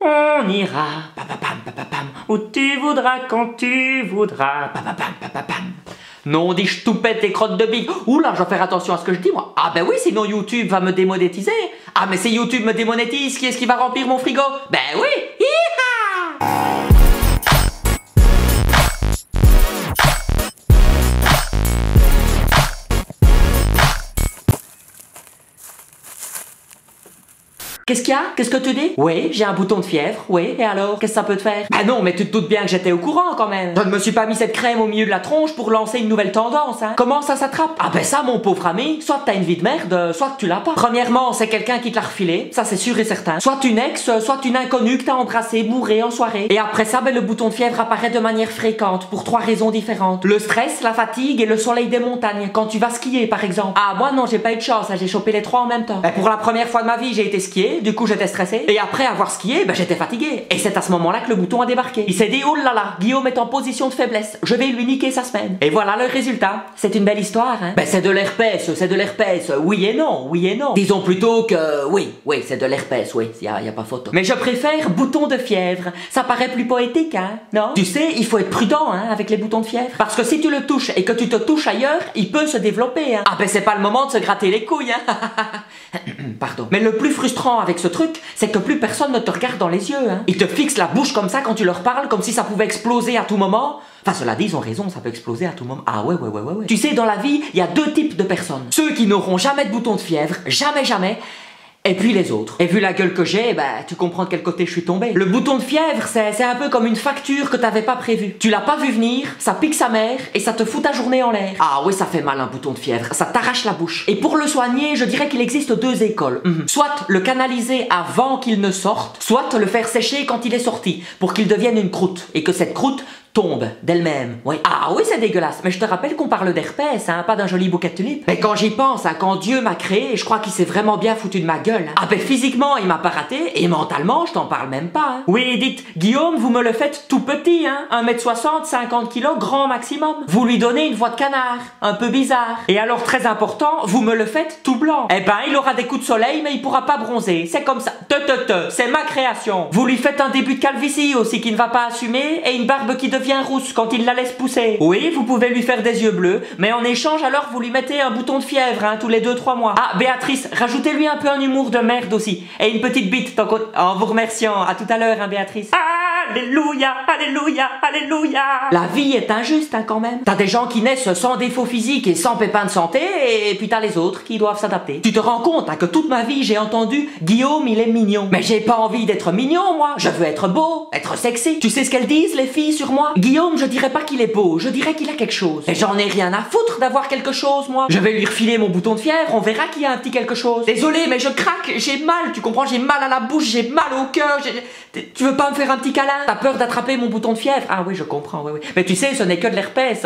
On ira, papapam, papapam, où tu voudras, quand tu voudras, papapam, papapam. Non, dis-je tout pète les crottes de big. Oula, je dois faire attention à ce que je dis, moi. Ah ben oui, sinon YouTube va me démonétiser. Ah mais si YouTube me démonétise, qui est-ce qui va remplir mon frigo? Ben oui, hi-ha! Qu'est-ce qu'il y a? Qu'est-ce que tu dis? Oui, j'ai un bouton de fièvre. Oui, et alors? Qu'est-ce que ça peut te faire? Bah non, mais tu te doutes bien que j'étais au courant quand même. Je ne me suis pas mis cette crème au milieu de la tronche pour lancer une nouvelle tendance, hein. Comment ça s'attrape? Ah ben ça, mon pauvre ami, soit t'as une vie de merde, soit tu l'as pas. Premièrement, c'est quelqu'un qui te l'a refilé, ça c'est sûr et certain. Soit une ex, soit une inconnue que t'as embrassée, bourrée en soirée. Et après ça, ben le bouton de fièvre apparaît de manière fréquente pour 3 raisons différentes. Le stress, la fatigue et le soleil des montagnes, quand tu vas skier par exemple. Ah moi non, j'ai pas eu de chance, hein, j'ai chopé les 3 en même temps. Ben, pour la première fois de ma vie, j'ai été skier, du coup j'étais stressé. Et après avoir skié, ben j'étais fatigué. Et c'est à ce moment-là que le bouton a débarqué. Il s'est dit, oh là là, Guillaume est en position de faiblesse, je vais lui niquer sa semaine. Et voilà le résultat. C'est une belle histoire, hein. Ben c'est de l'herpès, oui et non, oui et non. Disons plutôt que, oui, c'est de l'herpès, oui, y a pas photo. Mais je préfère bouton de fièvre, ça paraît plus poétique, hein, non? Tu sais, il faut être prudent, hein, avec les boutons de fièvre. Parce que si tu le touches et que tu te touches ailleurs, il peut se développer, hein. Ah ben c'est pas le moment de se gratter les couilles, hein. Pardon. Mais le plus frustrant avec ce truc, c'est que plus personne ne te regarde dans les yeux, hein. Ils te fixent la bouche comme ça quand tu leur parles, comme si ça pouvait exploser à tout moment. Enfin, cela dit, ils ont raison, ça peut exploser à tout moment. Ah ouais. Tu sais, dans la vie, il y a 2 types de personnes. Ceux qui n'auront jamais de bouton de fièvre, jamais. Et puis les autres. Et vu la gueule que j'ai, bah tu comprends de quel côté je suis tombé. Le bouton de fièvre, c'est un peu comme une facture que t'avais pas prévue. Tu l'as pas vu venir, ça pique sa mère et ça te fout ta journée en l'air. Ah oui, ça fait mal un bouton de fièvre, ça t'arrache la bouche. Et pour le soigner, je dirais qu'il existe 2 écoles. Soit le canaliser avant qu'il ne sorte, soit le faire sécher quand il est sorti, pour qu'il devienne une croûte. Et que cette croûte tombe d'elle-même. Oui. Ah oui, c'est dégueulasse. Mais je te rappelle qu'on parle d'herpès, hein, pas d'un joli bouquet de tulipes. Mais quand j'y pense, hein, quand Dieu m'a créé, je crois qu'il s'est vraiment bien foutu de ma gueule. Hein. Ah ben physiquement, il m'a pas raté, et mentalement, je t'en parle même pas. Hein. Oui, dites, Guillaume, vous me le faites tout petit, hein. 1m60, 50 kg, grand maximum. Vous lui donnez une voix de canard, un peu bizarre. Et alors, très important, vous me le faites tout blanc. Eh ben, il aura des coups de soleil, mais il pourra pas bronzer. C'est comme ça. C'est ma création. Vous lui faites un début de calvitie aussi qui ne va pas assumer, et une barbe qui devient rousse quand il la laisse pousser. Oui, vous pouvez lui faire des yeux bleus, mais en échange alors vous lui mettez un bouton de fièvre, hein, tous les 2-3 mois. Ah, Béatrice, rajoutez-lui un peu un humour de merde aussi. Et une petite bite en vous remerciant. À tout à l'heure, hein, Béatrice. Alléluia, alléluia, alléluia. La vie est injuste, hein, quand même. T'as des gens qui naissent sans défaut physique et sans pépin de santé, et puis t'as les autres qui doivent s'adapter. Tu te rends compte, hein, que toute ma vie j'ai entendu Guillaume, il est mignon. Mais j'ai pas envie d'être mignon, moi. Je veux être beau, être sexy. Tu sais ce qu'elles disent, les filles, sur moi? Guillaume, je dirais pas qu'il est beau, je dirais qu'il a quelque chose. Et j'en ai rien à foutre d'avoir quelque chose, moi. Je vais lui refiler mon bouton de fièvre, on verra qu'il y a un petit quelque chose. Désolé, mais je craque, j'ai mal, tu comprends? J'ai mal à la bouche, j'ai mal au cœur. Tu veux pas me faire un petit câlin? T'as peur d'attraper mon bouton de fièvre? Ah oui, je comprends, oui. Mais tu sais, ce n'est que de l'herpès.